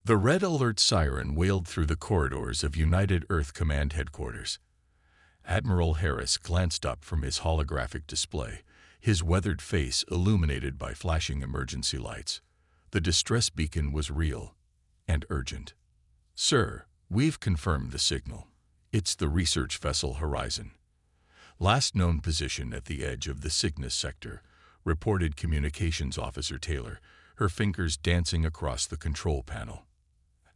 The red alert siren wailed through the corridors of United Earth Command Headquarters. Admiral Harris glanced up from his holographic display, his weathered face illuminated by flashing emergency lights. The distress beacon was real and urgent. "Sir, we've confirmed the signal. It's the research vessel Horizon. Last known position at the edge of the Cygnus sector," reported Communications Officer Taylor, her fingers dancing across the control panel.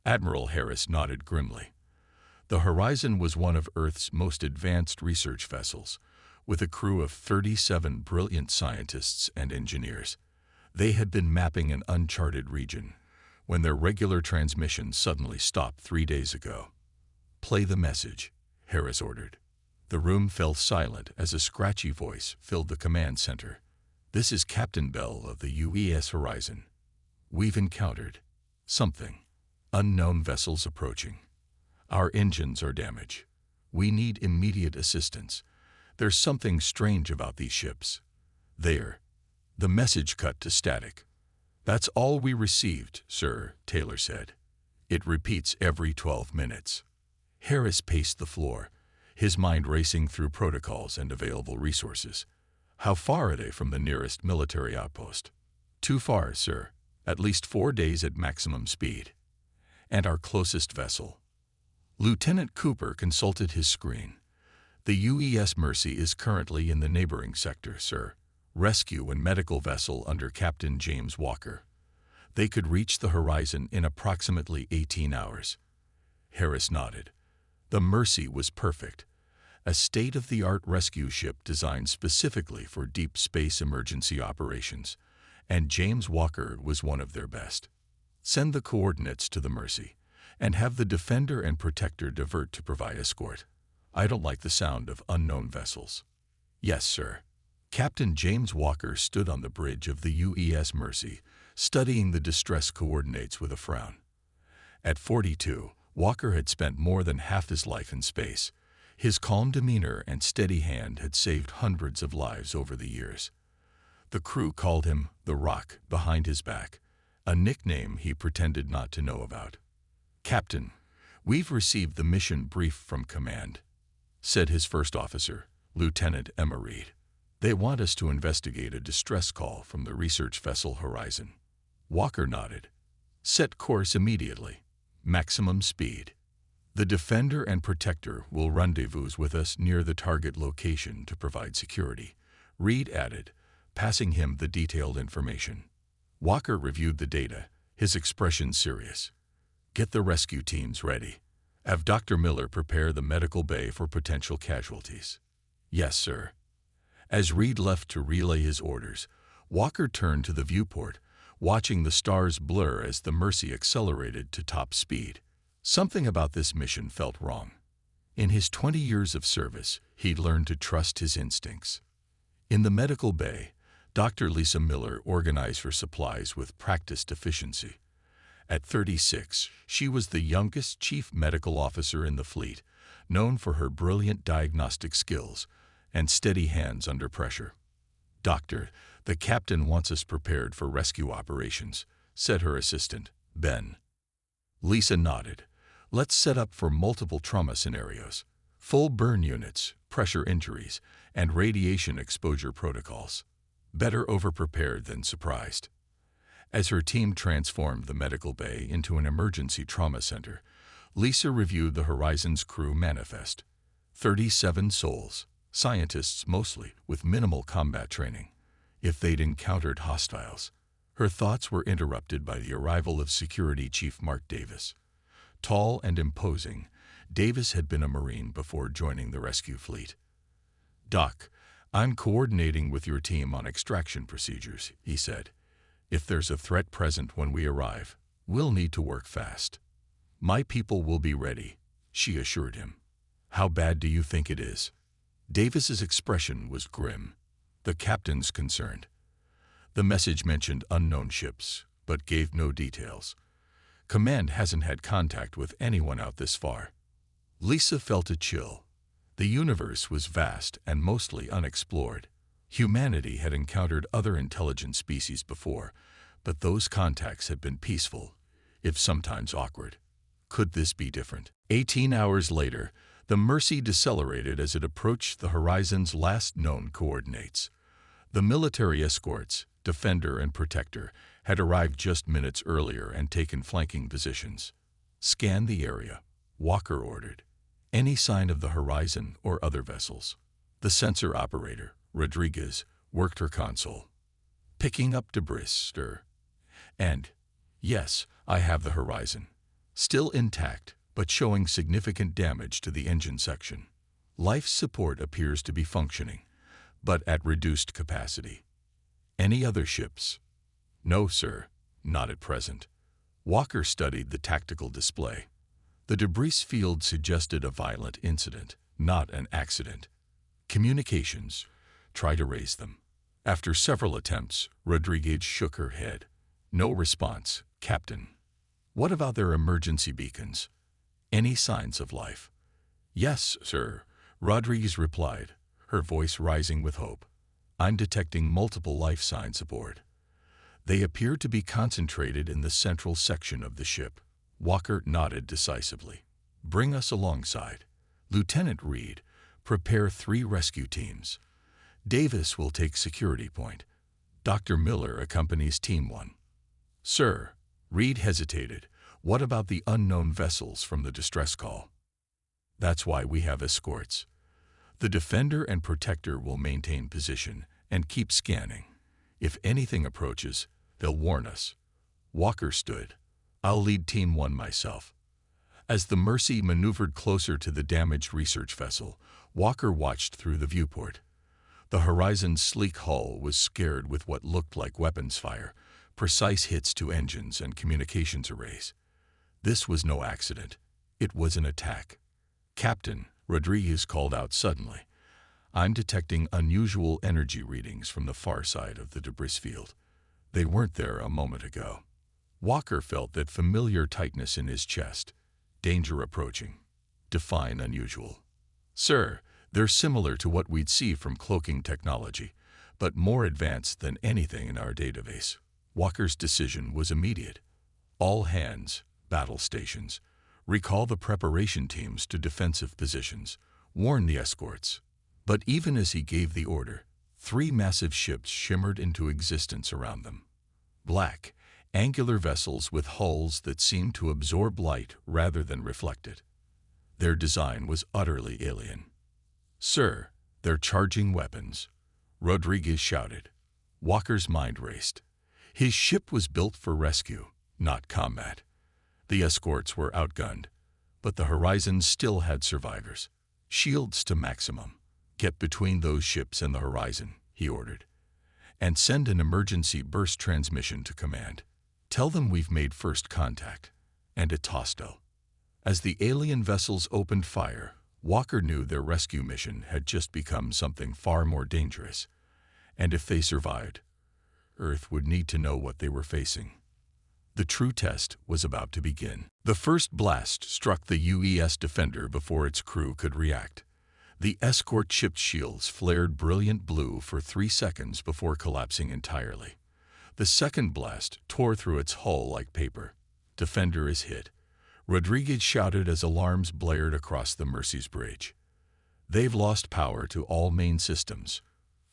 Admiral Harris nodded grimly. The Horizon was one of Earth's most advanced research vessels, with a crew of 37 brilliant scientists and engineers. They had been mapping an uncharted region when their regular transmission suddenly stopped 3 days ago. "Play the message," Harris ordered. The room fell silent as a scratchy voice filled the command center. "This is Captain Bell of the UES Horizon. We've encountered something. Unknown vessels approaching. Our engines are damaged. We need immediate assistance. There's something strange about these ships. There." The message cut to static. "That's all we received, sir," Taylor said. "It repeats every 12 minutes. Harris paced the floor, his mind racing through protocols and available resources. "How far are they from the nearest military outpost?" "Too far, sir. At least 4 days at maximum speed." "And our closest vessel?" Lieutenant Cooper consulted his screen. "The UES Mercy is currently in the neighboring sector, sir. Rescue and medical vessel under Captain James Walker. They could reach the Horizon in approximately 18 hours. Harris nodded. The Mercy was perfect. A state-of-the-art rescue ship designed specifically for deep space emergency operations, and James Walker was one of their best. "Send the coordinates to the Mercy, and have the Defender and Protector divert to provide escort. I don't like the sound of unknown vessels." "Yes, sir." Captain James Walker stood on the bridge of the UES Mercy, studying the distress coordinates with a frown. At 42, Walker had spent more than half his life in space. His calm demeanor and steady hand had saved hundreds of lives over the years. The crew called him the Rock behind his back, a nickname he pretended not to know about. "Captain, we've received the mission brief from command," said his first officer, Lieutenant Emma Reed. "They want us to investigate a distress call from the research vessel Horizon." Walker nodded. "Set course immediately. Maximum speed. The Defender and Protector will rendezvous with us near the target location to provide security," Reed added, passing him the detailed information. Walker reviewed the data, his expression serious. "Get the rescue teams ready. Have Dr. Miller prepare the medical bay for potential casualties." "Yes, sir." As Reed left to relay his orders, Walker turned to the viewport, watching the stars blur as the Mercy accelerated to top speed. Something about this mission felt wrong. In his 20 years of service, he'd learned to trust his instincts. In the medical bay, Dr. Lisa Miller organized her supplies with practiced efficiency. At 36, she was the youngest chief medical officer in the fleet, known for her brilliant diagnostic skills and steady hands under pressure. "Doctor, the captain wants us prepared for rescue operations," said her assistant, Ben. Lisa nodded. "Let's set up for multiple trauma scenarios, full burn units, pressure injuries, and radiation exposure protocols. Better over-prepared than surprised." As her team transformed the medical bay into an emergency trauma center, Lisa reviewed the Horizon's crew manifest. 37 souls, scientists mostly, with minimal combat training. If they'd encountered hostiles. Her thoughts were interrupted by the arrival of Security Chief Mark Davis. Tall and imposing, Davis had been a Marine before joining the rescue fleet. "Doc, I'm coordinating with your team on extraction procedures," he said. "If there's a threat present when we arrive, we'll need to work fast." "My people will be ready," she assured him. "How bad do you think it is?" Davis's expression was grim. The captain's concerned. The message mentioned unknown ships, but gave no details. Command hasn't had contact with anyone out this far. Lisa felt a chill. The universe was vast and mostly unexplored. Humanity had encountered other intelligent species before, but those contacts had been peaceful, if sometimes awkward. Could this be different? 18 hours later, the Mercy decelerated as it approached the horizon's last known coordinates. The military escorts, Defender and Protector, had arrived just minutes earlier and taken flanking positions. "Scan the area," Walker ordered. "Any sign of the horizon or other vessels?" The sensor operator, Rodriguez, worked her console. "Picking up debris, sir. And, yes, I have the horizon. Still intact, but showing significant damage to the engine section. Life support appears to be functioning, but at reduced capacity. Any other ships?" "No, sir, not at present." Walker studied the tactical display. The debris field suggested a violent incident, not an accident. "Communications. Try to raise them." After several attempts, Rodriguez shook her head. "No response, Captain." "What about their emergency beacons? Any signs of life?" "Yes, sir," Rodriguez replied, her voice rising with hope. "I'm detecting multiple life signs aboard. They appear to be concentrated in the central section of the ship." Walker nodded decisively. "Bring us alongside. Lieutenant Reed, prepare 3 rescue teams. Davis will take security point. Dr. Miller accompanies Team 1. "Sir," Reed hesitated, "what about the unknown vessels from the distress call?" "That's why we have escorts. The Defender and Protector will maintain position and keep scanning. If anything approaches, they'll warn us." Walker stood. "I'll lead Team 1 myself." As the Mercy maneuvered closer to the damaged research vessel, Walker watched through the viewport. The Horizon's sleek hull was scared with what looked like weapons fire, precise hits to engines and communications arrays. This was no accident. It was an attack. "Captain," Rodriguez called out suddenly, "I'm detecting unusual energy readings from the far side of the debris field. They weren't there a moment ago." Walker felt that familiar tightness in his chest. Danger approaching. Define unusual. "Sir, they're similar to what we'd see from cloaking technology, but more advanced than anything in our database." Walker's decision was immediate. "All hands, battle stations. Recall the preparation teams to defensive positions. Warn the escorts." But even as he gave the order, 3 massive ships shimmered into existence around them. Black, angular vessels with hulls that seemed to absorb light rather than reflect it. Their design was utterly alien. "Sir, they're charging weapons," Rodriguez shouted. Walker's mind raced. His ship was built for rescue, not combat. The escorts were outgunned, but the Horizon still had survivors. "Shields to maximum. Get between those ships and the Horizon," he ordered, "and send an emergency burst transmission to command. Tell them we've made first contact, and it's hostile." As the alien vessels opened fire, Walker knew their rescue mission had just become something far more dangerous. And if they survived, Earth would need to know what they were facing. The true test was about to begin. The first blast struck the UES Defender before its crew could react. The escort ship's shields flared brilliant blue for 3 seconds before collapsing entirely. The second blast tore through its hull like paper. "Defender is hit," Rodriguez shouted as alarms blared across the Mercy's bridge. "They've lost power to all main systems."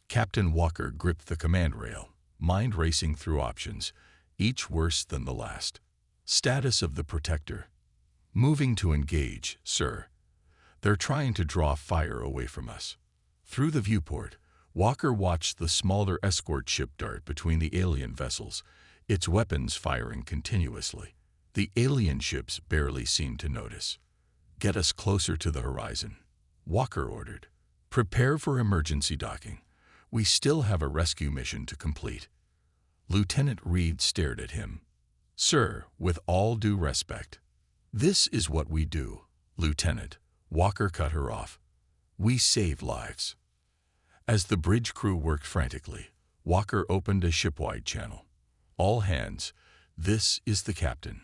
Captain Walker gripped the command rail, mind racing through options, each worse than the last. "Status of the Protector." "Moving to engage, sir. They're trying to draw fire away from us." Through the viewport, Walker watched the smaller escort ship dart between the alien vessels, its weapons firing continuously. The alien ships barely seemed to notice. "Get us closer to the Horizon," Walker ordered. "Prepare for emergency docking. We still have a rescue mission to complete." Lieutenant Reed stared at him. "Sir, with all due respect." "This is what we do, Lieutenant," Walker cut her off. "We save lives." As the bridge crew worked frantically, Walker opened a shipwide channel. "All hands, this is the captain.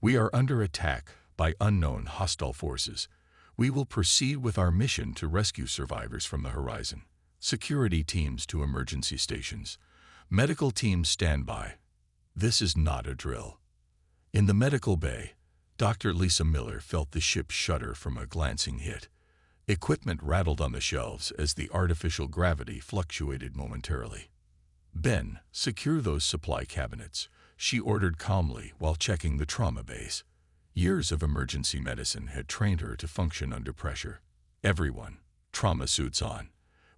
We are under attack by unknown hostile forces. We will proceed with our mission to rescue survivors from the Horizon. Security teams to emergency stations. Medical teams stand by. This is not a drill. In the medical bay, Dr. Lisa Miller felt the ship shudder from a glancing hit. Equipment rattled on the shelves as the artificial gravity fluctuated momentarily. "Ben, secure those supply cabinets," she ordered calmly while checking the trauma bays. Years of emergency medicine had trained her to function under pressure. "Everyone, trauma suits on.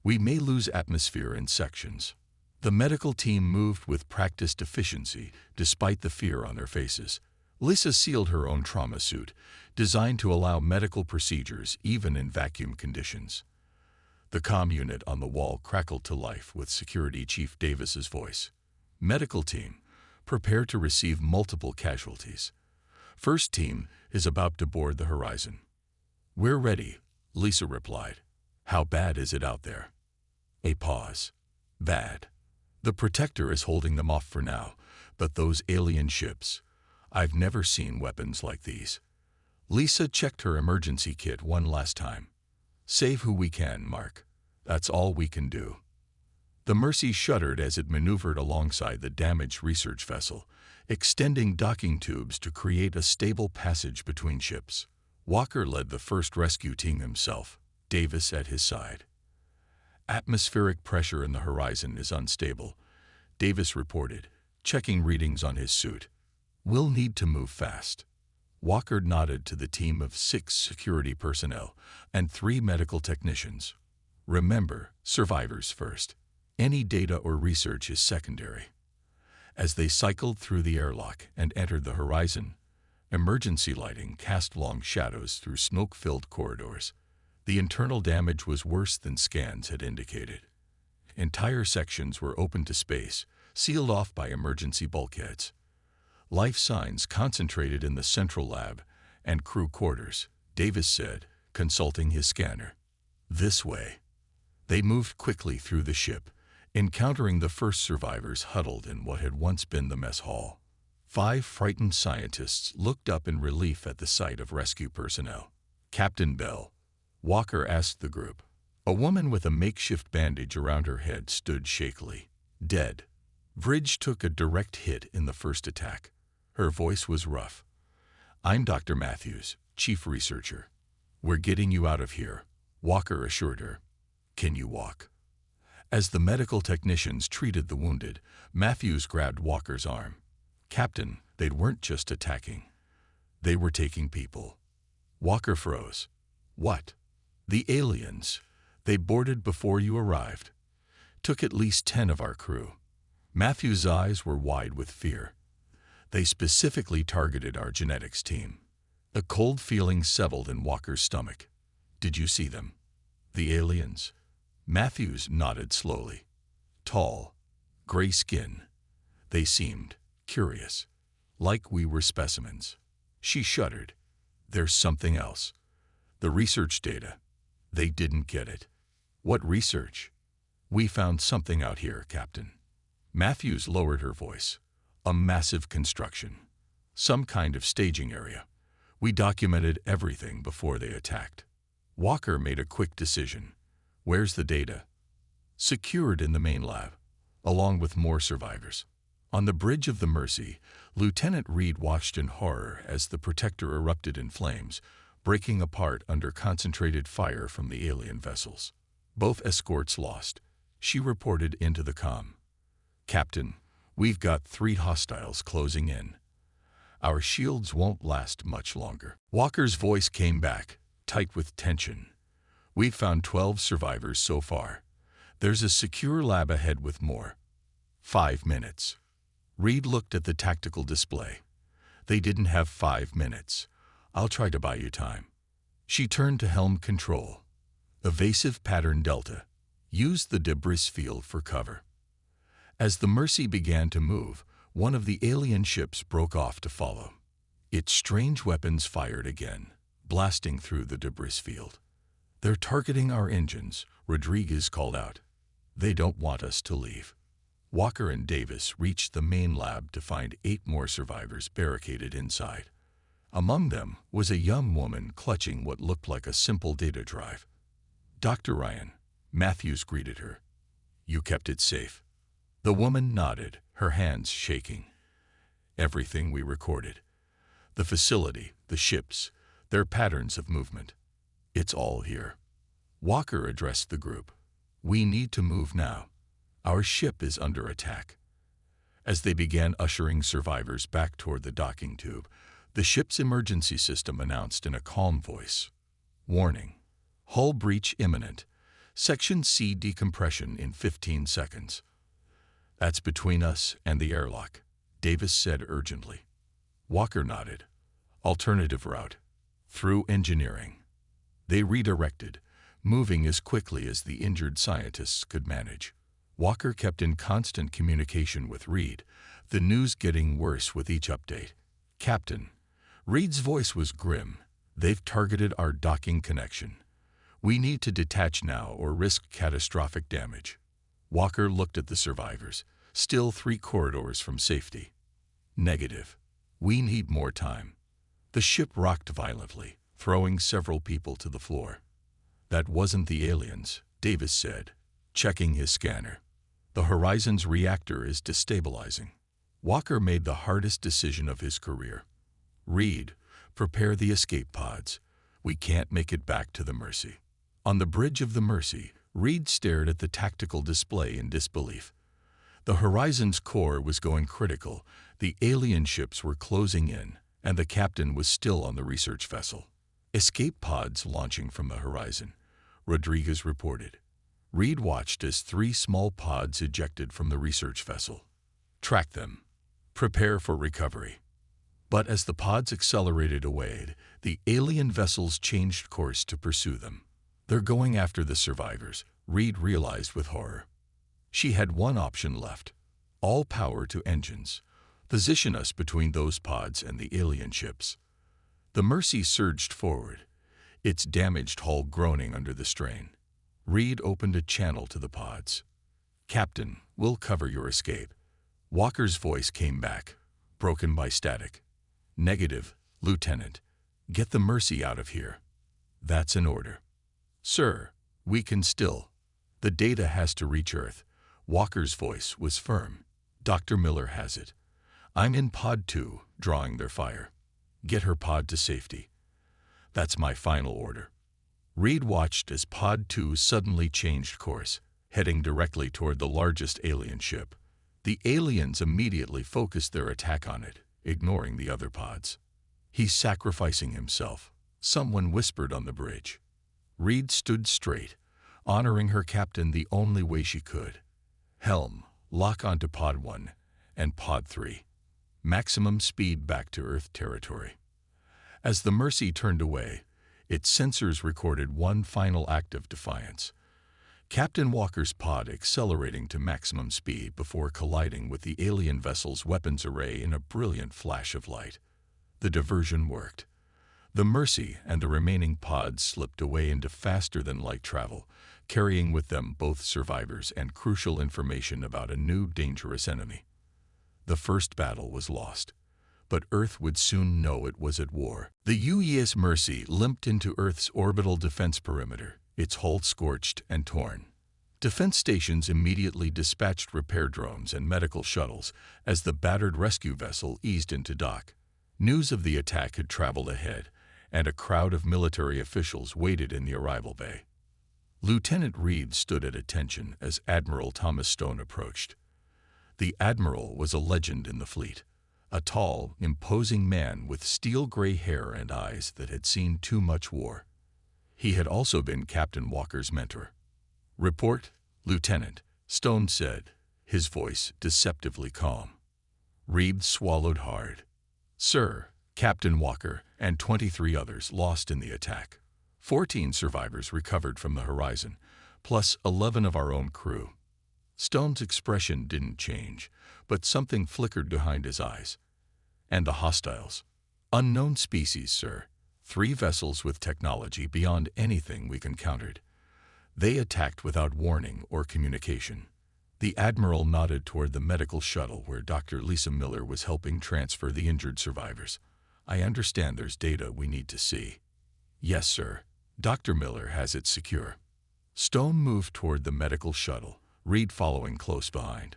We may lose atmosphere in sections." The medical team moved with practiced efficiency despite the fear on their faces. Lisa sealed her own trauma suit, designed to allow medical procedures even in vacuum conditions. The comm unit on the wall crackled to life with Security Chief Davis's voice. "Medical team, prepare to receive multiple casualties. First team is about to board the horizon." "We're ready," Lisa replied. "How bad is it out there?" A pause. "Bad. The Protector is holding them off for now, but those alien ships, I've never seen weapons like these." Lisa checked her emergency kit one last time. "Save who we can, Mark. That's all we can do." The Mercy shuddered as it maneuvered alongside the damaged research vessel, extending docking tubes to create a stable passage between ships. Walker led the first rescue team himself, Davis at his side. "Atmospheric pressure in the horizon is unstable," Davis reported, checking readings on his suit. "We'll need to move fast." Walker nodded to the team of 6 security personnel and 3 medical technicians. "Remember, survivors first. Any data or research is secondary." As they cycled through the airlock and entered the horizon, emergency lighting cast long shadows through smoke-filled corridors. The internal damage was worse than scans had indicated. Entire sections were open to space, sealed off by emergency bulkheads. Life signs concentrated in the central lab and crew quarters, Davis said, consulting his scanner. "This way." They moved quickly through the ship, encountering the first survivors huddled in what had once been the mess hall. 5 frightened scientists looked up in relief at the sight of rescue personnel. "Captain Bell," Walker asked the group. A woman with a makeshift bandage around her head stood shakily. "Dead." Bridge took a direct hit in the first attack. Her voice was rough. "I'm Dr. Matthews, chief researcher. We're getting you out of here," Walker assured her. "Can you walk?" As the medical technicians treated the wounded, Matthews grabbed Walker's arm. "Captain, they weren't just attacking. They were taking people." Walker froze. "What?" "The aliens. They boarded before you arrived. Took at least 10 of our crew." Matthews' eyes were wide with fear. "They specifically targeted our genetics team." A cold feeling settled in Walker's stomach. "Did you see them?" "The aliens?" Matthews nodded slowly. "Tall, gray skin. They seemed curious, like we were specimens." She shuddered. "There's something else. The research data. They didn't get it." "What research?" "We found something out here, Captain." Matthews lowered her voice. "A massive construction. Some kind of staging area. We documented everything before they attacked." Walker made a quick decision. "Where's the data?" "Secured in the main lab, along with more survivors." On the bridge of the Mercy, Lieutenant Reed watched in horror as the Protector erupted in flames, breaking apart under concentrated fire from the alien vessels. "Both escorts lost," she reported into the comm. "Captain, we've got 3 hostiles closing in. Our shields won't last much longer." Walker's voice came back, tight with tension. "We've found 12 survivors so far. There's a secure lab ahead with more." 5 minutes. Reed looked at the tactical display. "They didn't have 5 minutes. I'll try to buy you time." She turned to helm control. "Evasive pattern Delta. Use the debris field for cover." As the Mercy began to move, one of the alien ships broke off to follow. Its strange weapons fired again, blasting through the debris field. "They're targeting our engines," Rodriguez called out. "They don't want us to leave." Walker and Davis reached the main lab to find 8 more survivors barricaded inside. Among them was a young woman clutching what looked like a simple data drive. "Dr. Ryan," Matthews greeted her. "You kept it safe." The woman nodded, her hands shaking. "Everything we recorded. The facility, the ships, their patterns of movement. It's all here. Walker addressed the group. We need to move now. Our ship is under attack. As they began ushering survivors back toward the docking tube, the ship's emergency system announced in a calm voice. Warning. Hull breach imminent. Section C decompression in 15 seconds. That's between us and the airlock, Davis said urgently. Walker nodded. Alternative route. Through engineering. They redirected, moving as quickly as the injured scientists could manage. Walker kept in constant communication with Reed, the news getting worse with each update. Captain. Reed's voice was grim. They've targeted our docking connection. We need to detach now or risk catastrophic damage. Walker looked at the survivors, still 3 corridors from safety. Negative. We need more time. The ship rocked violently, throwing several people to the floor. That wasn't the aliens, Davis said, checking his scanner. The Horizon's reactor is destabilizing. Walker made the hardest decision of his career. Reed, prepare the escape pods. We can't make it back to the Mercy. On the bridge of the Mercy, Reed stared at the tactical display in disbelief. The Horizon's core was going critical, the alien ships were closing in, and the captain was still on the research vessel. Escape pods launching from the Horizon, Rodriguez reported. Reed watched as 3 small pods ejected from the research vessel. Track them. Prepare for recovery. But as the pods accelerated away, the alien vessels changed course to pursue them. They're going after the survivors, Reed realized with horror. She had one option left. All power to engines. Position us between those pods and the alien ships. The Mercy surged forward, its damaged hull groaning under the strain. Reed opened a channel to the pods. Captain, we'll cover your escape. Walker's voice came back, broken by static. Negative, Lieutenant. Get the Mercy out of here. That's an order. Sir, we can still. The data has to reach Earth. Walker's voice was firm. Dr. Miller has it. I'm in Pod 2, drawing their fire. Get her pod to safety. That's my final order. Reed watched as Pod 2 suddenly changed course, heading directly toward the largest alien ship. The aliens immediately focused their attack on it, ignoring the other pods. He's sacrificing himself, someone whispered on the bridge. Reed stood straight, honoring her captain the only way she could. Helm, lock onto Pod 1 and Pod 3. Maximum speed back to Earth territory. As the Mercy turned away, its sensors recorded one final act of defiance. Captain Walker's pod accelerating to maximum speed before colliding with the alien vessel's weapons array in a brilliant flash of light. The diversion worked. The Mercy and the remaining pods slipped away into faster-than-light travel, carrying with them both survivors and crucial information about a new dangerous enemy. The first battle was lost, but Earth would soon know it was at war. The UES Mercy limped into Earth's orbital defense perimeter, its hull scorched and torn. Defense stations immediately dispatched repair drones and medical shuttles as the battered rescue vessel eased into dock. News of the attack had traveled ahead, and a crowd of military officials waited in the arrival bay. Lieutenant Reed stood at attention as Admiral Thomas Stone approached. The Admiral was a legend in the fleet, a tall, imposing man with steel-gray hair and eyes that had seen too much war. He had also been Captain Walker's mentor. "Report, Lieutenant," Stone said, his voice deceptively calm. Reed swallowed hard. "Sir, Captain Walker and 23 others lost in the attack. 14 survivors recovered from the Horizon, plus 11 of our own crew." Stone's expression didn't change, but something flickered behind his eyes. "And the hostiles?" "Unknown species, sir. 3 vessels with technology beyond anything we encountered. They attacked without warning or communication." The Admiral nodded toward the medical shuttle where Dr. Lisa Miller was helping transfer the injured survivors. "I understand there's data we need to see." "Yes, sir. Dr. Miller has it secure." Stone moved toward the medical shuttle, Reed following close behind.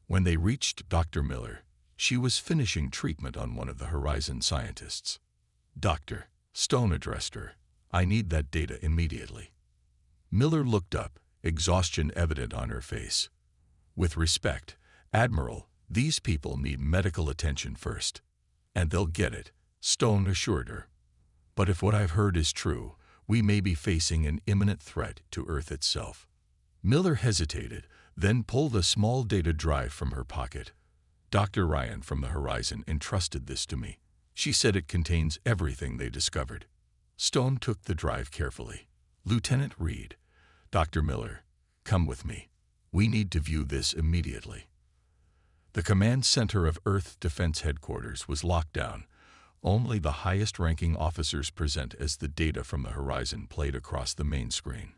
When they reached Dr. Miller, She was finishing treatment on one of the Horizon scientists. "Doctor," Stone addressed her, "I need that data immediately." Miller looked up, exhaustion evident on her face. "With respect, Admiral, these people need medical attention first." "And they'll get it," Stone assured her. "But if what I've heard is true, we may be facing an imminent threat to Earth itself." Miller hesitated, then pulled a small data drive from her pocket. "Dr. Ryan from the Horizon entrusted this to me. She said it contains everything they discovered." Stone took the drive carefully. "Lieutenant Reed, Dr. Miller, come with me. We need to view this immediately." The command center of Earth Defense Headquarters was locked down. Only the highest-ranking officers present as the data from the Horizon played across the main screen.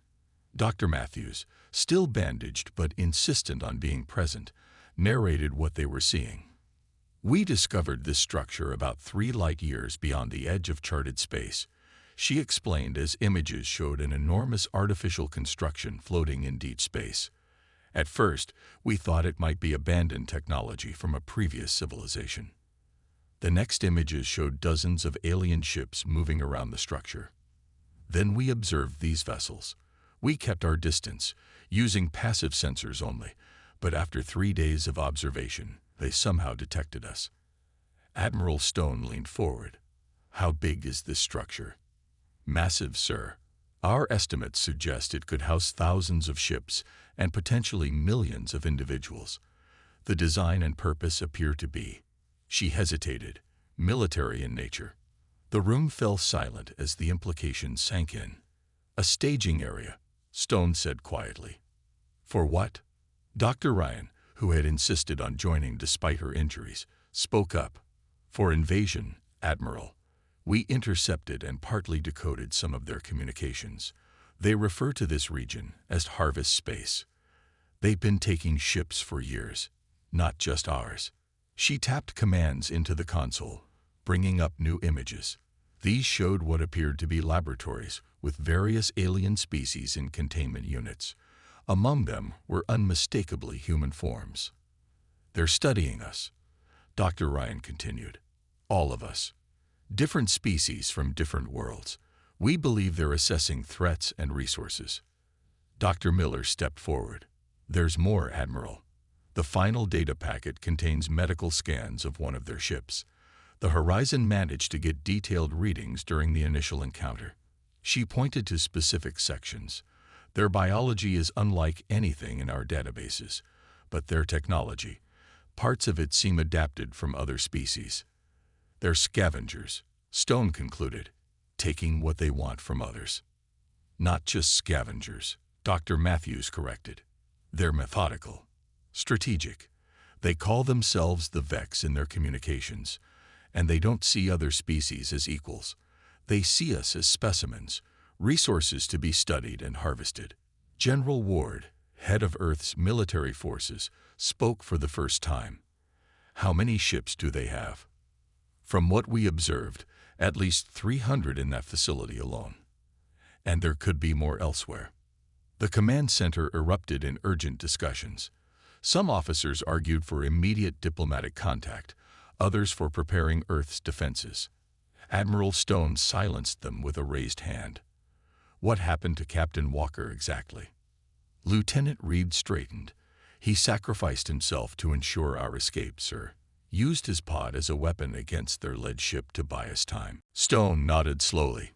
Dr. Matthews, still bandaged but insistent on being present, narrated what they were seeing. "We discovered this structure about 3 light-years beyond the edge of charted space," she explained as images showed an enormous artificial construction floating in deep space. "At first, we thought it might be abandoned technology from a previous civilization." The next images showed dozens of alien ships moving around the structure. "Then we observed these vessels. We kept our distance, using passive sensors only, but after 3 days of observation, they somehow detected us." Admiral Stone leaned forward. "How big is this structure?" "Massive, sir. Our estimates suggest it could house thousands of ships and potentially millions of individuals. The design and purpose appear to be," she hesitated, "military in nature." The room fell silent as the implication sank in. "A staging area," Stone said quietly. "For what?" Dr. Ryan, who had insisted on joining despite her injuries, spoke up. "For invasion, Admiral. We intercepted and partly decoded some of their communications. They refer to this region as Harvest Space. They've been taking ships for years, not just ours." She tapped commands into the console, bringing up new images. These showed what appeared to be laboratories with various alien species in containment units. Among them were unmistakably human forms. "They're studying us," Dr. Ryan continued. "All of us. Different species from different worlds. We believe they're assessing threats and resources." Dr. Miller stepped forward. "There's more, Admiral. The final data packet contains medical scans of one of their ships. The Horizon managed to get detailed readings during the initial encounter." She pointed to specific sections. "Their biology is unlike anything in our databases, but their technology, parts of it seem adapted from other species. They're scavengers," Stone concluded, "taking what they want from others." "Not just scavengers," Dr. Matthews corrected. "They're methodical, strategic. They call themselves the Vex in their communications, and they don't see other species as equals. They see us as specimens, resources to be studied and harvested." General Ward, head of Earth's military forces, spoke for the first time. "How many ships do they have?" "From what we observed, at least 300 in that facility alone. And there could be more elsewhere." The command center erupted in urgent discussions. Some officers argued for immediate diplomatic contact, others for preparing Earth's defenses. Admiral Stone silenced them with a raised hand. "What happened to Captain Walker exactly?" Lieutenant Reed straightened. "He sacrificed himself to ensure our escape, sir. Used his pod as a weapon against their lead ship to buy us time." Stone nodded slowly.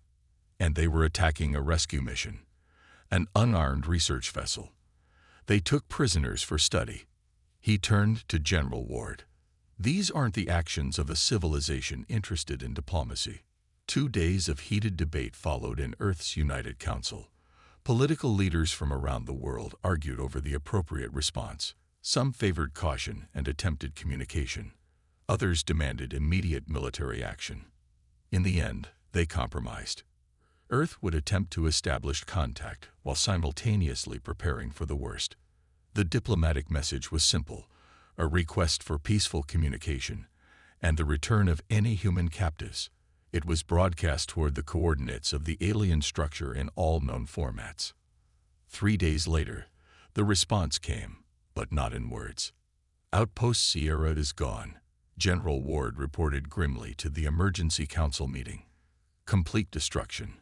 "And they were attacking a rescue mission, an unarmed research vessel. They took prisoners for study." He turned to General Ward. "These aren't the actions of a civilization interested in diplomacy." 2 days of heated debate followed in Earth's United Council. Political leaders from around the world argued over the appropriate response. Some favored caution and attempted communication. Others demanded immediate military action. In the end, they compromised. Earth would attempt to establish contact while simultaneously preparing for the worst. The diplomatic message was simple: a request for peaceful communication and the return of any human captives. It was broadcast toward the coordinates of the alien structure in all known formats. 3 days later, the response came, but not in words. "Outpost Sierra is gone. General Ward reported grimly to the emergency council meeting. Complete destruction.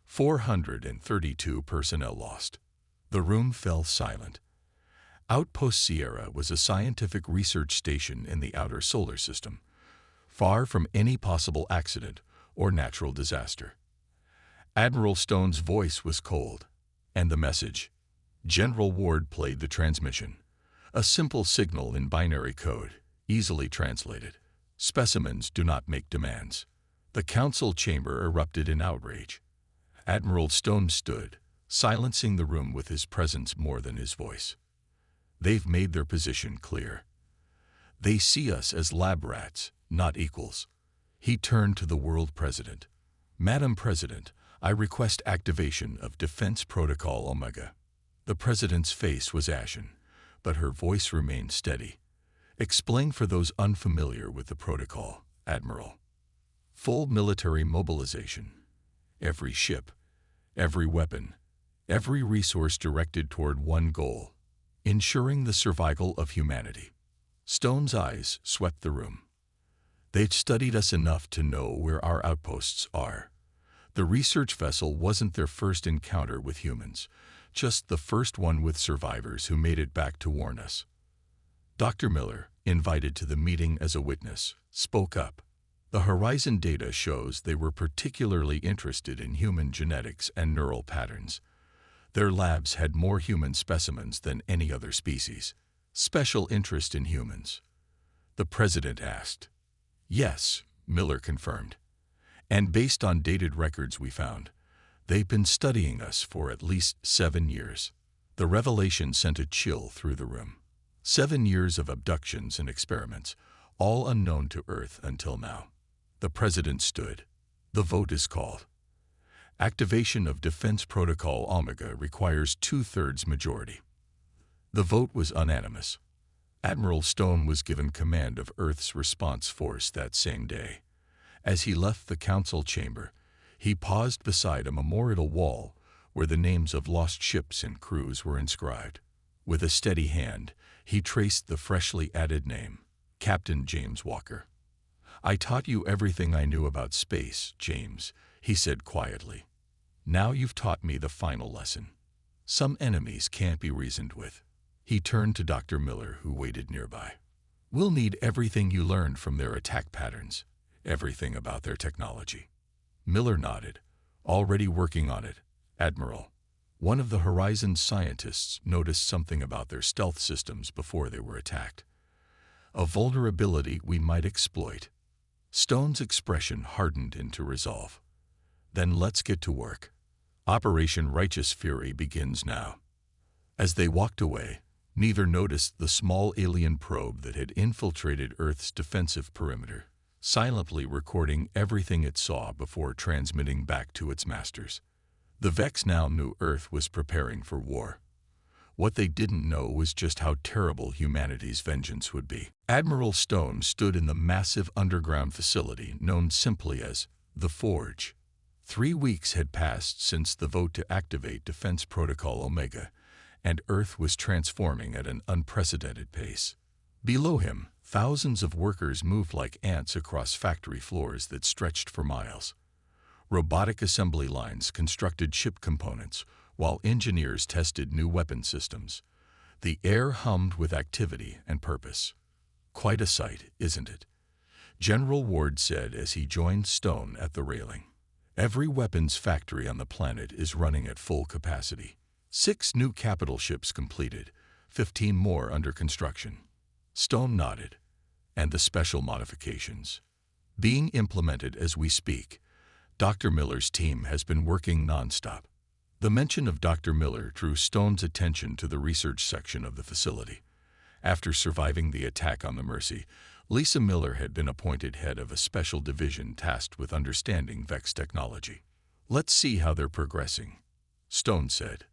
432 personnel lost. The room fell silent. Outpost Sierra was a scientific research station in the outer solar system, far from any possible accident or natural disaster. Admiral Stone's voice was cold, and the message. General Ward played the transmission. A simple signal in binary code, easily translated. Specimens do not make demands. The council chamber erupted in outrage. Admiral Stone stood, silencing the room with his presence more than his voice. They've made their position clear. They see us as lab rats, not equals. He turned to the world president. Madam President, I request activation of Defense Protocol Omega. The president's face was ashen, but her voice remained steady. Explain for those unfamiliar with the protocol, Admiral. Full military mobilization. Every ship, every weapon, every resource directed toward one goal, ensuring the survival of humanity. Stone's eyes swept the room. They'd studied us enough to know where our outposts are. The research vessel wasn't their first encounter with humans, just the first one with survivors who made it back to warn us. Dr. Miller, invited to the meeting as a witness, spoke up. The Horizon data shows they were particularly interested in human genetics and neural patterns. Their labs had more human specimens than any other species. Special interest in humans. The president asked. Yes, Miller confirmed. And based on dated records we found, they've been studying us for at least 7 years. The revelation sent a chill through the room. 7 years of abductions and experiments, all unknown to Earth until now. The president stood. The vote is called. Activation of Defense Protocol Omega requires 2/3 majority. The vote was unanimous. Admiral Stone was given command of Earth's response force that same day. As he left the council chamber, he paused beside a memorial wall where the names of lost ships and crews were inscribed. With a steady hand, he traced the freshly added name, Captain James Walker. I taught you everything I knew about space, James, he said quietly. Now you've taught me the final lesson. Some enemies can't be reasoned with. He turned to Dr. Miller, who waited nearby. We'll need everything you learned from their attack patterns, everything about their technology. Miller nodded. Already working on it, Admiral. One of the Horizon scientists noticed something about their stealth systems before they were attacked. A vulnerability we might exploit. Stone's expression hardened into resolve. Then let's get to work. Operation Righteous Fury begins now. As they walked away, neither noticed the small alien probe that had infiltrated Earth's defensive perimeter, silently recording everything it saw before transmitting back to its masters. The Vex now knew Earth was preparing for war. What they didn't know was just how terrible humanity's vengeance would be. Admiral Stone stood in the massive underground facility known simply as the Forge. 3 weeks had passed since the vote to activate Defense Protocol Omega, and Earth was transforming at an unprecedented pace. Below him, thousands of workers moved like ants across factory floors that stretched for miles. Robotic assembly lines constructed ship components, while engineers tested new weapon systems. The air hummed with activity and purpose. Quite a sight, isn't it? General Ward said as he joined Stone at the railing. Every weapons factory on the planet is running at full capacity. 6 new capital ships completed, 15 more under construction. Stone nodded. And the special modifications. Being implemented as we speak. Dr. Miller's team has been working nonstop. The mention of Dr. Miller drew Stone's attention to the research section of the facility. After surviving the attack on the Mercy, Lisa Miller had been appointed head of a special division tasked with understanding Vex technology. Let's see how they're progressing, Stone said.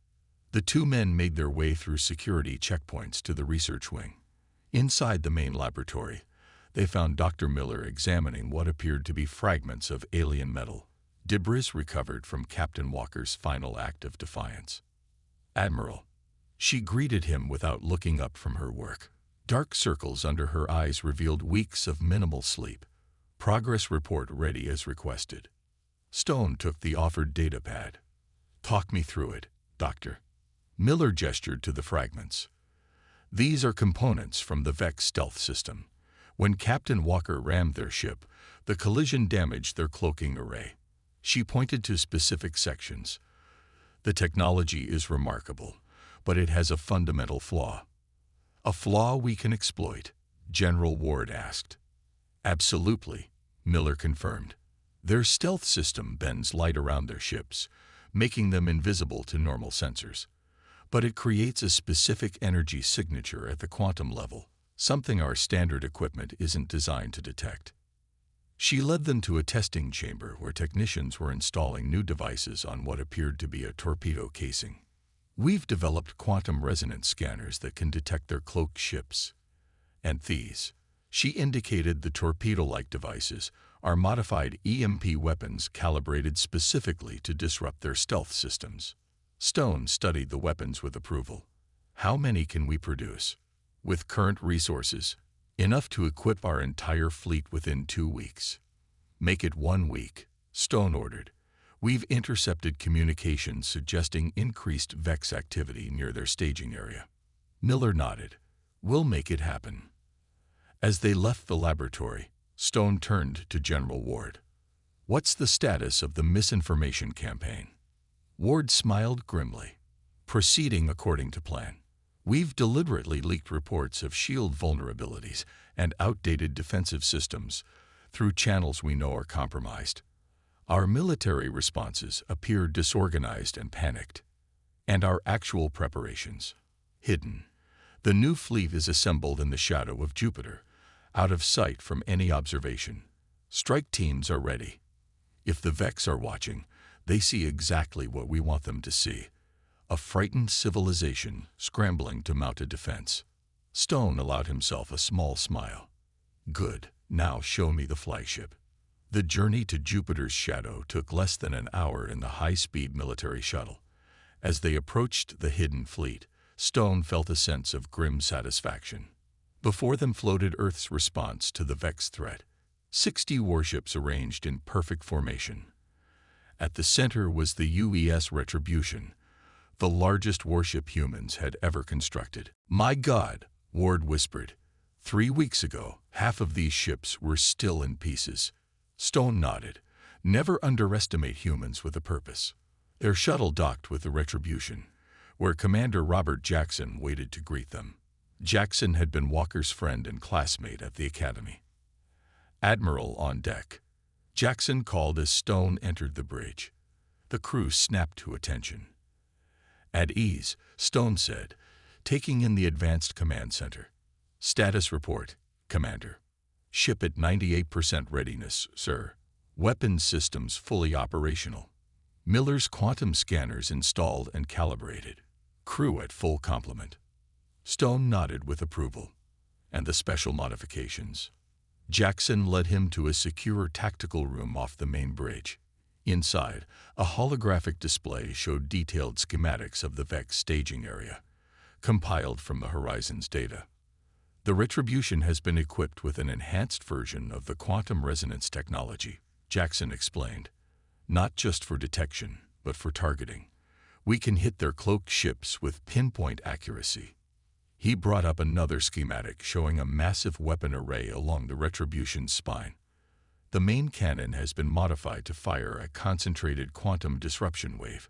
The 2 men made their way through security checkpoints to the research wing. Inside the main laboratory, they found Dr. Miller examining what appeared to be fragments of alien metal, debris recovered from Captain Walker's final act of defiance. Admiral. She greeted him without looking up from her work. Dark circles under her eyes revealed weeks of minimal sleep. Progress report ready as requested. Stone took the offered datapad. Talk me through it, Doctor. Miller gestured to the fragments. These are components from the Vex stealth system. When Captain Walker rammed their ship, the collision damaged their cloaking array. She pointed to specific sections. The technology is remarkable, but it has a fundamental flaw. A flaw we can exploit? General Ward asked. Absolutely, Miller confirmed. Their stealth system bends light around their ships, making them invisible to normal sensors. But it creates a specific energy signature at the quantum level, something our standard equipment isn't designed to detect. She led them to a testing chamber where technicians were installing new devices on what appeared to be a torpedo casing. We've developed quantum resonance scanners that can detect their cloaked ships. And these, she indicated the torpedo-like devices, are modified EMP weapons calibrated specifically to disrupt their stealth systems. Stone studied the weapons with approval. How many can we produce? With current resources, enough to equip our entire fleet within 2 weeks. Make it 1 week, Stone ordered. We've intercepted communications suggesting increased Vex activity near their staging area. Miller nodded. We'll make it happen. As they left the laboratory, Stone turned to General Ward. What's the status of the misinformation campaign? Ward smiled grimly. Proceeding according to plan. We've deliberately leaked reports of shield vulnerabilities and outdated defensive systems through channels we know are compromised. Our military responses appear disorganized and panicked, and our actual preparations hidden. The new fleet is assembled in the shadow of Jupiter, out of sight from any observation. Strike teams are ready. If the Vex are watching, they see exactly what we want them to see. A frightened civilization scrambling to mount a defense. Stone allowed himself a small smile. Good, now show me the flagship. The journey to Jupiter's shadow took less than an hour in the high-speed military shuttle. As they approached the hidden fleet, Stone felt a sense of grim satisfaction. Before them floated Earth's response to the Vex threat, 60 warships arranged in perfect formation. At the center was the UES Retribution, the largest warship humans had ever constructed. My God, Ward whispered. 3 weeks ago, half of these ships were still in pieces. Stone nodded. Never underestimate humans with a purpose. Their shuttle docked with the Retribution, where Commander Robert Jackson waited to greet them. Jackson had been Walker's friend and classmate at the academy. Admiral on deck. Jackson called as Stone entered the bridge. The crew snapped to attention. At ease, Stone said, taking in the advanced command center. Status report, Commander. Ship at 98% readiness, sir. Weapons systems fully operational. Miller's quantum scanners installed and calibrated. Crew at full complement. Stone nodded with approval. And the special modifications. Jackson led him to a secure tactical room off the main bridge. Inside, a holographic display showed detailed schematics of the Vex staging area, compiled from the Horizon's data. The Retribution has been equipped with an enhanced version of the quantum resonance technology, Jackson explained. Not just for detection, but for targeting. We can hit their cloaked ships with pinpoint accuracy. He brought up another schematic showing a massive weapon array along the Retribution's spine. The main cannon has been modified to fire a concentrated quantum disruption wave.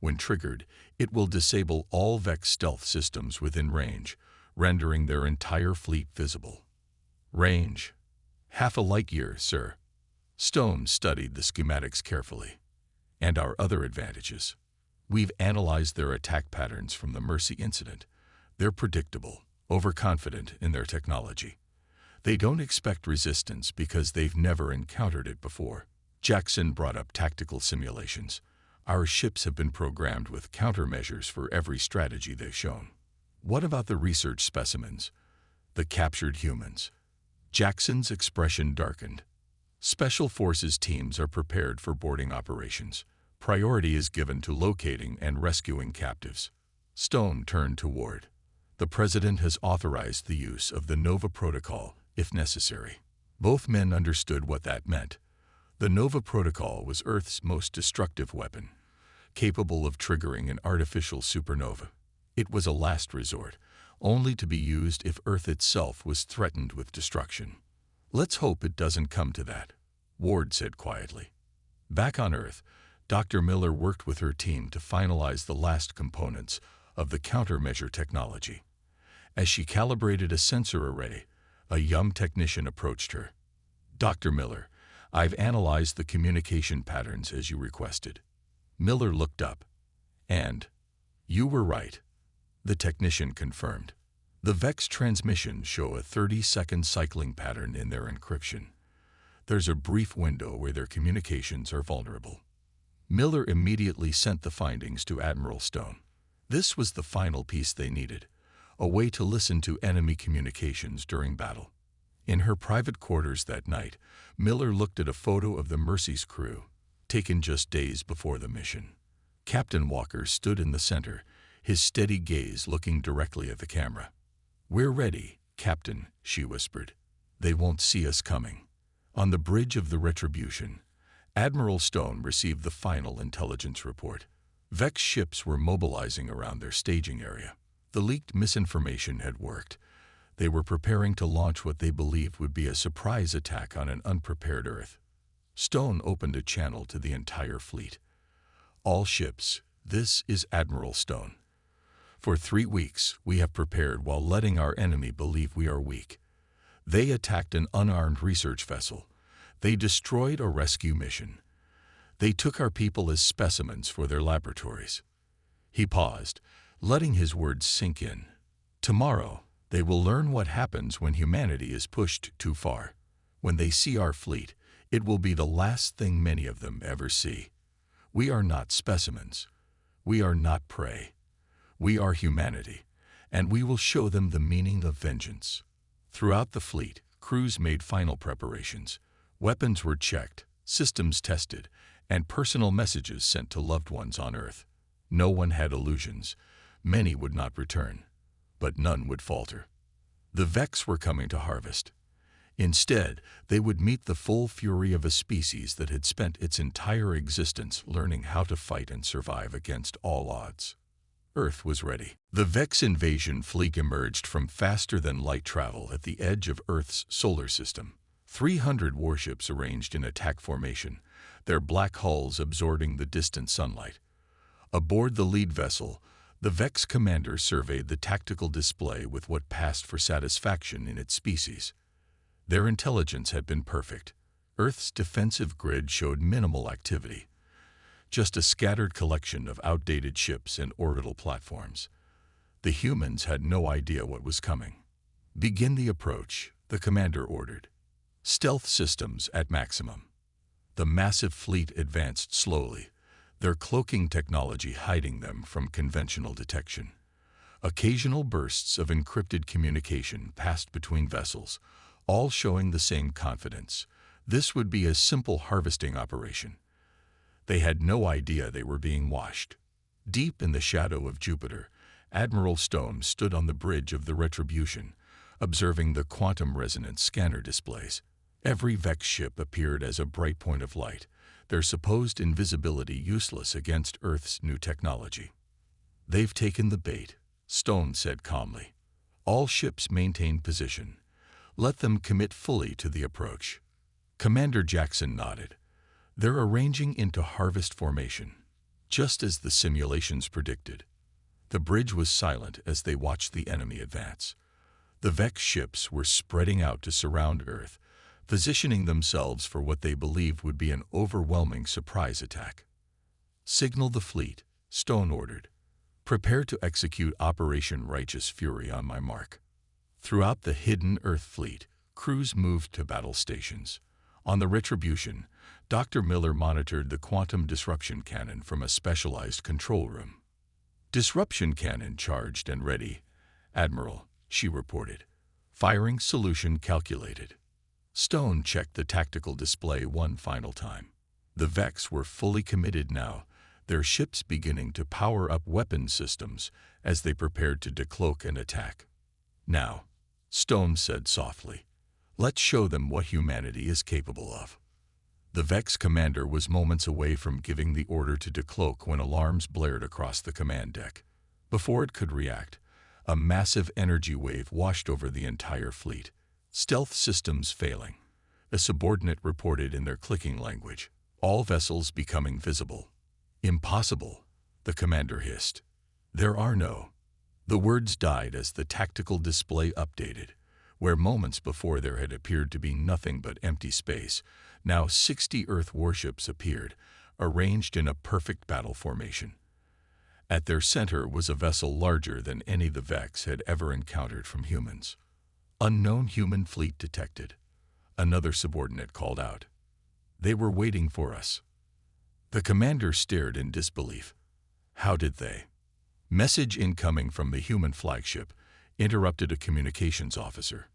When triggered, it will disable all Vex stealth systems within range, rendering their entire fleet visible. Range. Half a light year, sir. Stone studied the schematics carefully. And our other advantages. We've analyzed their attack patterns from the Mercy incident. They're predictable, overconfident in their technology. They don't expect resistance because they've never encountered it before. Jackson brought up tactical simulations. Our ships have been programmed with countermeasures for every strategy they've shown. What about the research specimens? The captured humans? Jackson's expression darkened. Special Forces teams are prepared for boarding operations. Priority is given to locating and rescuing captives. Stone turned to Ward. The President has authorized the use of the Nova Protocol, if necessary. Both men understood what that meant. The Nova Protocol was Earth's most destructive weapon, capable of triggering an artificial supernova. It was a last resort, only to be used if Earth itself was threatened with destruction. "Let's hope it doesn't come to that," Ward said quietly. Back on Earth, Dr. Miller worked with her team to finalize the last components of the countermeasure technology. As she calibrated a sensor array, a young technician approached her. "Dr. Miller, I've analyzed the communication patterns as you requested." Miller looked up. "And you were right," the technician confirmed. "The VEX transmissions show a 30-second cycling pattern in their encryption. There's a brief window where their communications are vulnerable." Miller immediately sent the findings to Admiral Stone. This was the final piece they needed, a way to listen to enemy communications during battle. In her private quarters that night, Miller looked at a photo of the Mercy's crew, taken just days before the mission. Captain Walker stood in the center, his steady gaze looking directly at the camera. "We're ready, Captain," she whispered. "They won't see us coming." On the bridge of the Retribution, Admiral Stone received the final intelligence report. VEX ships were mobilizing around their staging area. The leaked misinformation had worked. They were preparing to launch what they believed would be a surprise attack on an unprepared Earth. Stone opened a channel to the entire fleet. "All ships, this is Admiral Stone. For 3 weeks, we have prepared while letting our enemy believe we are weak. They attacked an unarmed research vessel. They destroyed a rescue mission. They took our people as specimens for their laboratories." He paused, letting his words sink in. "Tomorrow, they will learn what happens when humanity is pushed too far. When they see our fleet, it will be the last thing many of them ever see. We are not specimens. We are not prey. We are humanity, and we will show them the meaning of vengeance." Throughout the fleet, crews made final preparations. Weapons were checked, systems tested, and personal messages sent to loved ones on Earth. No one had illusions. Many would not return, but none would falter. The VEX were coming to harvest. Instead, they would meet the full fury of a species that had spent its entire existence learning how to fight and survive against all odds. Earth was ready. The VEX invasion fleet emerged from faster-than-light travel at the edge of Earth's solar system. 300 warships arranged in attack formation, their black hulls absorbing the distant sunlight. Aboard the lead vessel, the VEX commander surveyed the tactical display with what passed for satisfaction in its species. Their intelligence had been perfect. Earth's defensive grid showed minimal activity, just a scattered collection of outdated ships and orbital platforms. The humans had no idea what was coming. "Begin the approach," the commander ordered. Stealth systems at maximum. The massive fleet advanced slowly, their cloaking technology hiding them from conventional detection. Occasional bursts of encrypted communication passed between vessels, all showing the same confidence. This would be a simple harvesting operation. They had no idea they were being watched. Deep in the shadow of Jupiter, Admiral Stone stood on the bridge of the Retribution, observing the quantum resonance scanner displays. Every VEX ship appeared as a bright point of light, their supposed invisibility useless against Earth's new technology. "They've taken the bait," Stone said calmly. "All ships maintain position. Let them commit fully to the approach." Commander Jackson nodded. "They're arranging into harvest formation, just as the simulations predicted." The bridge was silent as they watched the enemy advance. The VEX ships were spreading out to surround Earth, positioning themselves for what they believed would be an overwhelming surprise attack. "Signal the fleet," Stone ordered. "Prepare to execute Operation Righteous Fury on my mark." Throughout the hidden Earth fleet, crews moved to battle stations. On the Retribution, Dr. Miller monitored the quantum disruption cannon from a specialized control room. "Disruption cannon charged and ready, Admiral," she reported. "Firing solution calculated." Stone checked the tactical display one final time. The VEX were fully committed now, their ships beginning to power up weapon systems as they prepared to decloak and attack. "Now," Stone said softly, "let's show them what humanity is capable of." The Vex commander was moments away from giving the order to decloak when alarms blared across the command deck. Before it could react, a massive energy wave washed over the entire fleet. "Stealth systems failing," a subordinate reported in their clicking language. "All vessels becoming visible." "Impossible," the commander hissed. "There are no." The words died as the tactical display updated. Where moments before there had appeared to be nothing but empty space, now 60 Earth warships appeared, arranged in a perfect battle formation. At their center was a vessel larger than any the Vex had ever encountered from humans. "Unknown human fleet detected," another subordinate called out. "They were waiting for us." The commander stared in disbelief. "How did they?" "Message incoming from the human flagship," interrupted a communications officer.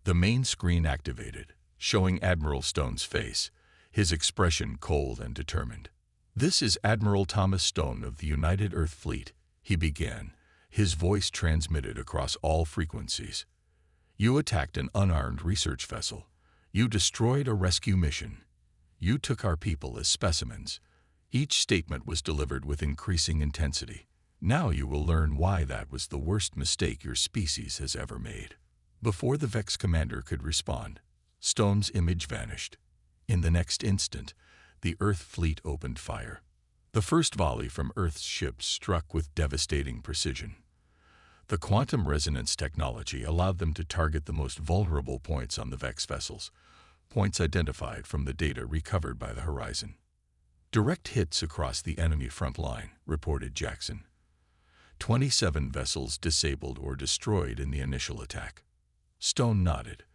The main screen activated, showing Admiral Stone's face, his expression cold and determined. "This is Admiral Thomas Stone of the United Earth Fleet," he began, his voice transmitted across all frequencies. "You attacked an unarmed research vessel. You destroyed a rescue mission. You took our people as specimens." Each statement was delivered with increasing intensity. "Now you will learn why that was the worst mistake your species has ever made." Before the Vex commander could respond, Stone's image vanished. In the next instant, the Earth fleet opened fire. The first volley from Earth's ships struck with devastating precision. The quantum resonance technology allowed them to target the most vulnerable points on the Vex vessels, points identified from the data recovered by the Horizon. "Direct hits across the enemy front line," reported Jackson. 27 vessels disabled or destroyed in the initial attack. Stone nodded.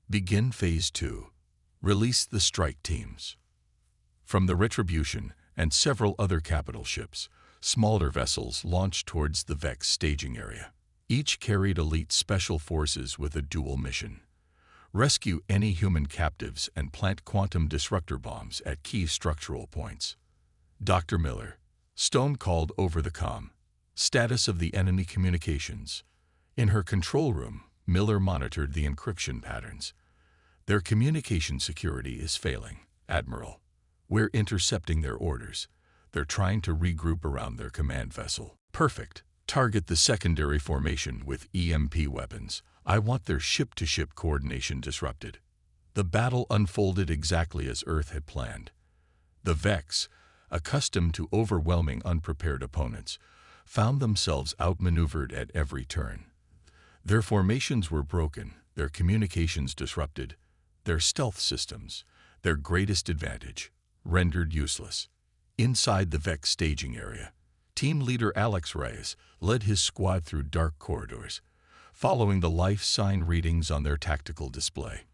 "Begin Phase 2. Release the strike teams." From the Retribution and several other capital ships, smaller vessels launched towards the Vex staging area. Each carried elite special forces with a dual mission: rescue any human captives and plant quantum disruptor bombs at key structural points. "Dr. Miller," Stone called over the comm. "Status of the enemy communications." In her control room, Miller monitored the encryption patterns. "Their communication security is failing, Admiral. We're intercepting their orders. They're trying to regroup around their command vessel." "Perfect. Target the secondary formation with EMP weapons. I want their ship-to-ship coordination disrupted." The battle unfolded exactly as Earth had planned. The Vex, accustomed to overwhelming unprepared opponents, found themselves outmaneuvered at every turn. Their formations were broken, their communications disrupted, their stealth systems, their greatest advantage, rendered useless. Inside the Vex staging area, team leader Alex Reyes led his squad through dark corridors, following the life sign readings on their tactical display.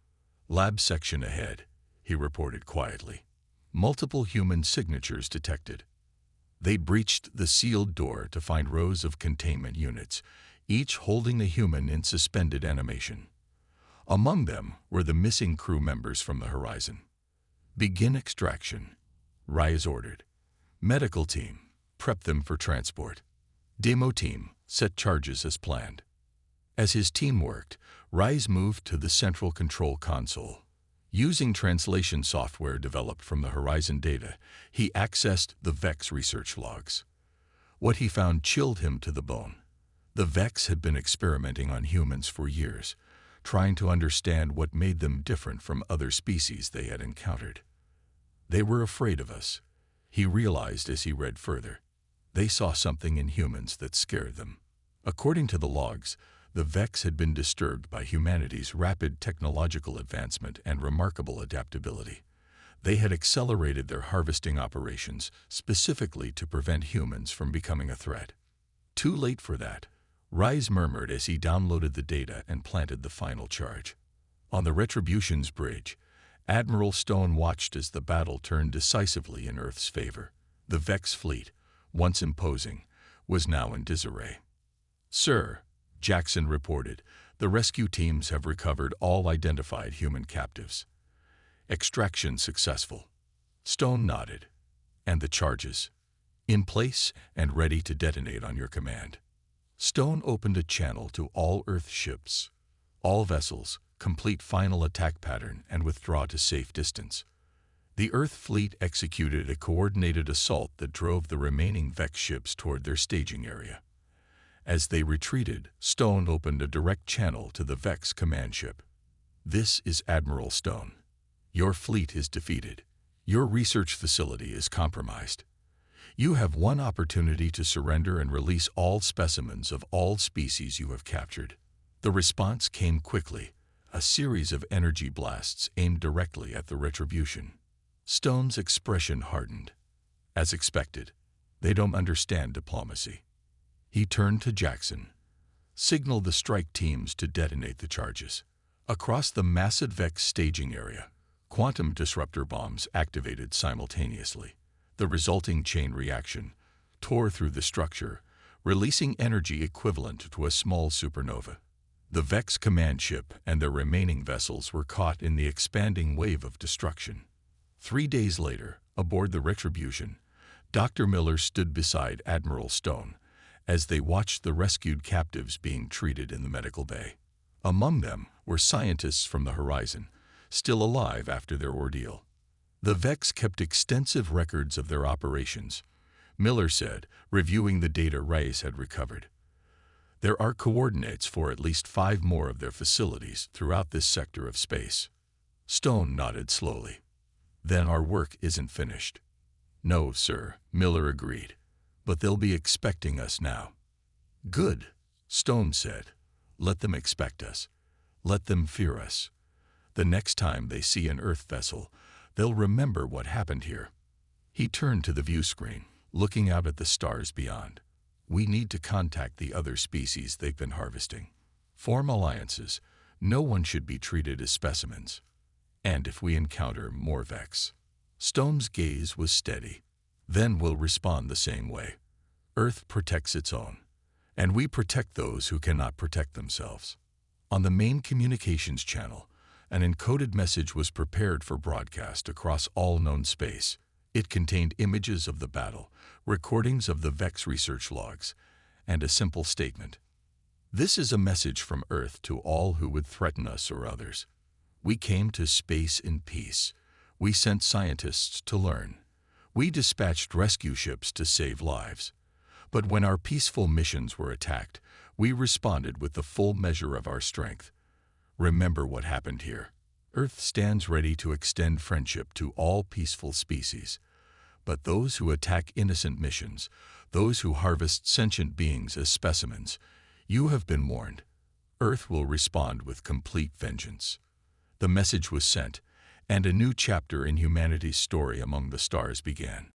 "Lab section ahead," he reported quietly. "Multiple human signatures detected." They breached the sealed door to find rows of containment units, each holding a human in suspended animation. Among them were the missing crew members from the Horizon. "Begin extraction," Reyes ordered. "Medical team, prep them for transport. Demo team, set charges as planned." As his team worked, Reyes moved to the central control console. Using translation software developed from the Horizon data, he accessed the Vex research logs. What he found chilled him to the bone. The Vex had been experimenting on humans for years, trying to understand what made them different from other species they had encountered. "They were afraid of us," he realized as he read further. "They saw something in humans that scared them." According to the logs, the Vex had been disturbed by humanity's rapid technological advancement and remarkable adaptability. They had accelerated their harvesting operations specifically to prevent humans from becoming a threat. "Too late for that," Reyes murmured as he downloaded the data and planted the final charge. On the Retribution's bridge, Admiral Stone watched as the battle turned decisively in Earth's favor. The Vex fleet, once imposing, was now in disarray. "Sir," Jackson reported, "the rescue teams have recovered all identified human captives." "Extraction successful." Stone nodded. "And the charges?" in place and ready to detonate on your command. Stone opened a channel to all Earth ships. All vessels, complete final attack pattern and withdraw to safe distance. The Earth fleet executed a coordinated assault that drove the remaining Vex ships toward their staging area. As they retreated, Stone opened a direct channel to the Vex command ship. This is Admiral Stone. Your fleet is defeated. Your research facility is compromised. You have one opportunity to surrender and release all specimens of all species you have captured. The response came quickly, a series of energy blasts aimed directly at the Retribution. Stone's expression hardened. As expected, they don't understand diplomacy. He turned to Jackson. Signal the strike teams to detonate the charges. Across the massive Vex staging area, quantum disruptor bombs activated simultaneously. The resulting chain reaction tore through the structure, releasing energy equivalent to a small supernova. The Vex command ship and their remaining vessels were caught in the expanding wave of destruction. 3 days later, aboard the Retribution, Dr. Miller stood beside Admiral Stone as they watched the rescued captives being treated in the medical bay. Among them were scientists from the Horizon, still alive after their ordeal. The Vex kept extensive records of their operations, Miller said, reviewing the data Reyes had recovered. There are coordinates for at least 5 more of their facilities throughout this sector of space. Stone nodded slowly. Then our work isn't finished. No, sir, Miller agreed. But they'll be expecting us now. Good, Stone said. Let them expect us. Let them fear us. The next time they see an Earth vessel, they'll remember what happened here. He turned to the view screen, looking out at the stars beyond. We need to contact the other species they've been harvesting. Form alliances. No one should be treated as specimens. And if we encounter more Vex. Stone's gaze was steady. Then we'll respond the same way. Earth protects its own, and we protect those who cannot protect themselves. On the main communications channel, an encoded message was prepared for broadcast across all known space. It contained images of the battle, recordings of the Vex research logs, and a simple statement. This is a message from Earth to all who would threaten us or others. We came to space in peace. We sent scientists to learn. We dispatched rescue ships to save lives. But when our peaceful missions were attacked, we responded with the full measure of our strength. Remember what happened here. Earth stands ready to extend friendship to all peaceful species. But those who attack innocent missions, those who harvest sentient beings as specimens, you have been warned. Earth will respond with complete vengeance. The message was sent, and a new chapter in humanity's story among the stars began.